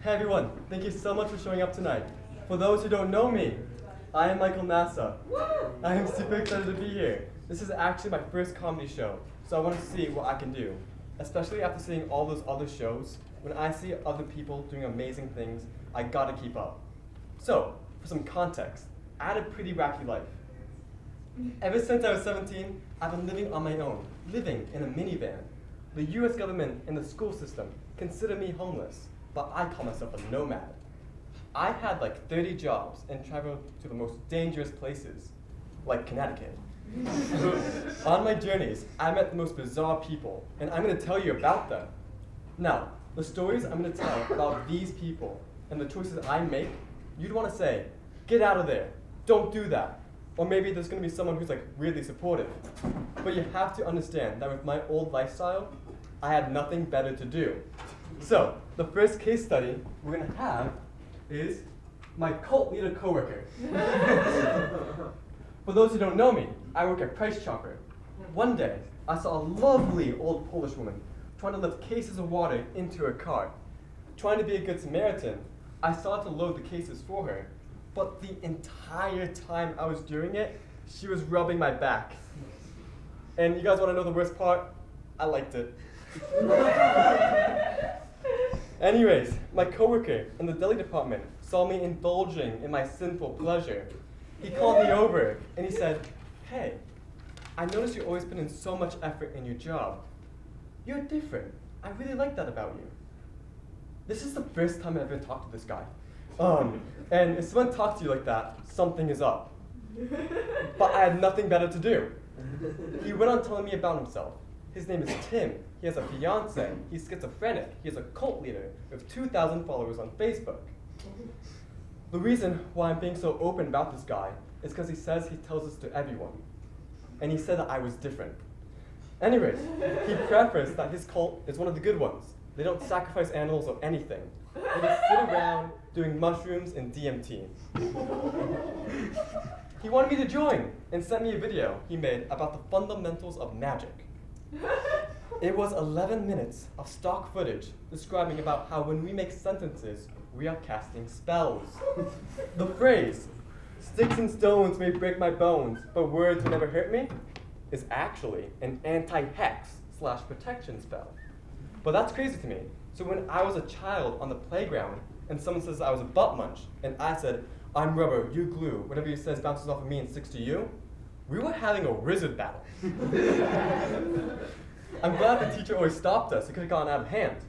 Hey everyone, thank you so much for showing up tonight. For those who don't know me, I am Michael Nassa. I am super excited to be here. This is actually my first comedy show, so I want to see what I can do. Especially after seeing all those other shows, when I see other people doing amazing things, I gotta keep up. So, for some context, I had a pretty wacky life. Ever since I was 17, I've been living on my own, living in a minivan. The US government and the school system consider me homeless, but I call myself a nomad. I had like 30 jobs and traveled to the most dangerous places, like Connecticut. On my journeys, I met the most bizarre people, and I'm going to tell you about them. Now, the stories I'm going to tell about these people and the choices I make, you'd want to say, get out of there, don't do that. Or maybe there's going to be someone who's like weirdly supportive. But you have to understand that with my old lifestyle, I had nothing better to do. So, the first case study we're going to have is my cult leader coworker. For those who don't know me, I work at Price Chopper. One day, I saw a lovely old Polish woman trying to lift cases of water into her car. Trying to be a good Samaritan, I started to load the cases for her, but the entire time I was doing it, she was rubbing my back. And you guys want to know the worst part? I liked it. Anyways, my coworker in the deli department saw me indulging in my sinful pleasure. He called me over and he said, "Hey, I noticed you always put in so much effort in your job. You're different. I really like that about you." This is the first time I've ever talked to this guy. And if someone talks to you like that, something is up. But I had nothing better to do. He went on telling me about himself. His name is Tim. He has a fiance. He's schizophrenic. He's a cult leader with 2,000 followers on Facebook. The reason why I'm being so open about this guy is because he says he tells this to everyone. And he said that I was different. Anyways, he prefaced that his cult is one of the good ones. They don't sacrifice animals or anything. They just sit around doing mushrooms and DMT. He wanted me to join and sent me a video he made about the fundamentals of magic. It was 11 minutes of stock footage describing about how when we make sentences, we are casting spells. The phrase, "sticks and stones may break my bones, but words will never hurt me," is actually an anti-hex/protection spell. But that's crazy to me. So when I was a child on the playground and someone says I was a butt munch and I said, "I'm rubber, you glue, whatever he says bounces off of me and sticks to you," we were having a wizard battle. I'm glad the teacher always stopped us. It could have gone out of hand.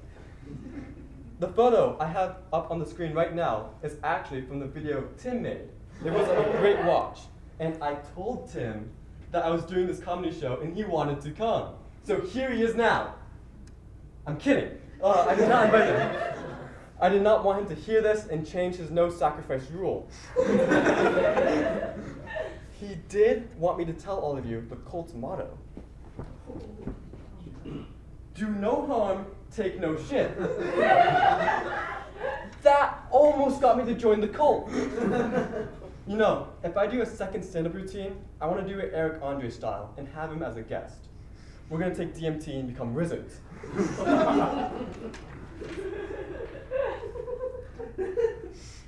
The photo I have up on the screen right now is actually from the video Tim made. It was a great watch. And I told Tim that I was doing this comedy show and he wanted to come. So here he is now. I'm kidding. I did not invite him. I did not want him to hear this and change his no sacrifice rule. He did want me to tell all of you the cult's motto. Do no harm, take no shit. That almost got me to join the cult. You know, if I do a second stand-up routine, I want to do it Eric Andre style and have him as a guest. We're going to take DMT and become wizards.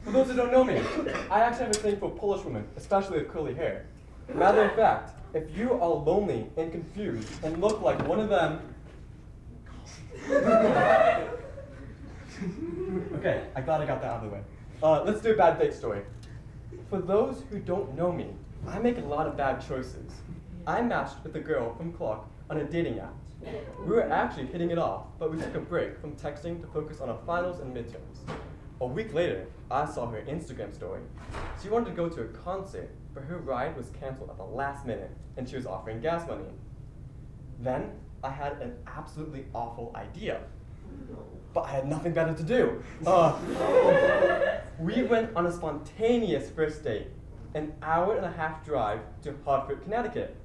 For those who don't know me, I actually have a thing for Polish women, especially with curly hair. Matter of fact, if you are lonely and confused and look like one of them... Okay, I glad I got that out of the way. Let's do a bad date story. For those who don't know me, I make a lot of bad choices. I matched with a girl from Clark on a dating app. We were actually hitting it off, but we took a break from texting to focus on our finals and midterms. A week later, I saw her Instagram story. She wanted to go to a concert, but her ride was canceled at the last minute, and she was offering gas money. Then, I had an absolutely awful idea, but I had nothing better to do. We went on a spontaneous first date, an hour-and-a-half drive to Hartford, Connecticut.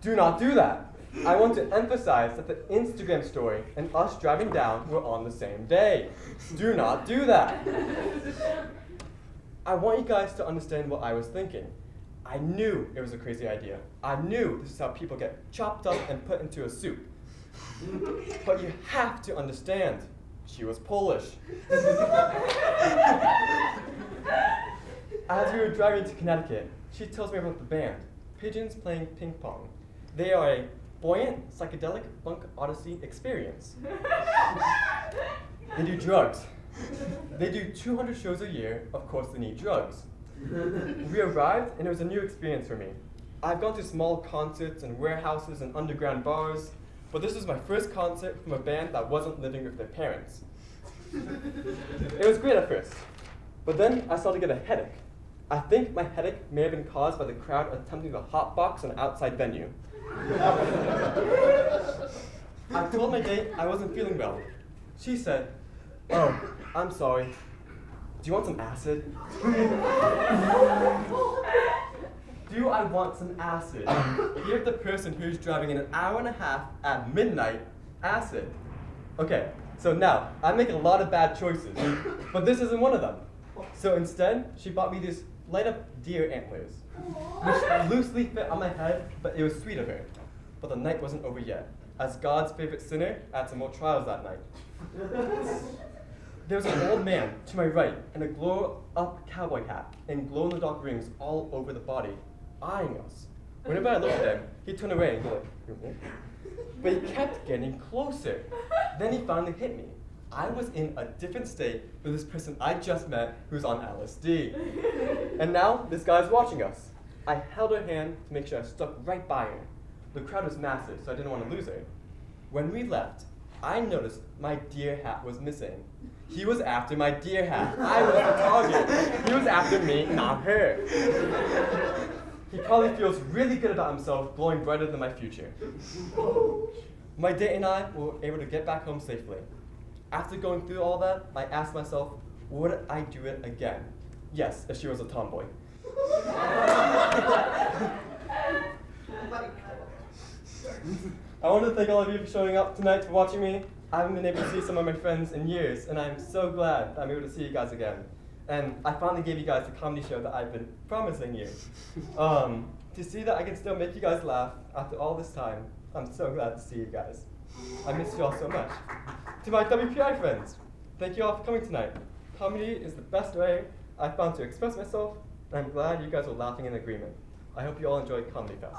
Do not do that. I want to emphasize that the Instagram story and us driving down were on the same day. Do not do that. I want you guys to understand what I was thinking. I knew it was a crazy idea. I knew this is how people get chopped up and put into a soup. But you have to understand, She was Polish. As we were driving to Connecticut, she tells me about the band, Pigeons Playing Ping Pong. They are a buoyant, psychedelic funk odyssey experience. They do drugs. They do 200 shows a year. Of course, they need drugs. We arrived, and it was a new experience for me. I've gone to small concerts and warehouses and underground bars, but this was my first concert from a band that wasn't living with their parents. It was great at first, but then I started to get a headache. I think my headache may have been caused by the crowd attempting to hotbox an outside venue. I told my date I wasn't feeling well. She said, "Oh, I'm sorry. Do you want some acid?" Do I want some acid? Give the person who's driving in an hour and a half at midnight acid. Okay, so now, I make a lot of bad choices, but this isn't one of them. So instead, she bought me these light-up deer antlers, which loosely fit on my head, but it was sweet of her. But the night wasn't over yet. As God's favorite sinner, I had some more trials that night. There was an old man to my right in a glow-up cowboy hat and glow-in-the-dark rings all over the body, eyeing us. Whenever I looked at him, he'd turn away and go like, but he kept getting closer. Then he finally hit me. I was in a different state with this person I just met who's on LSD. And now this guy's watching us. I held her hand to make sure I stuck right by her. The crowd was massive, so I didn't want to lose her. When we left, I noticed my deer hat was missing. He was after my deer hat. I was the target. He was after me, not her. He probably feels really good about himself, glowing brighter than my future. My date and I were able to get back home safely. After going through all that, I asked myself, would I do it again? Yes, if she was a tomboy. I want to thank all of you for showing up tonight, for watching me. I haven't been able to see some of my friends in years, and I'm so glad that I'm able to see you guys again. And I finally gave you guys the comedy show that I've been promising you. To see that I can still make you guys laugh after all this time, I'm so glad to see you guys. I miss you all so much. To my WPI friends, thank you all for coming tonight. Comedy is the best way I've found to express myself, and I'm glad you guys are laughing in agreement. I hope you all enjoyed Comedy Fest.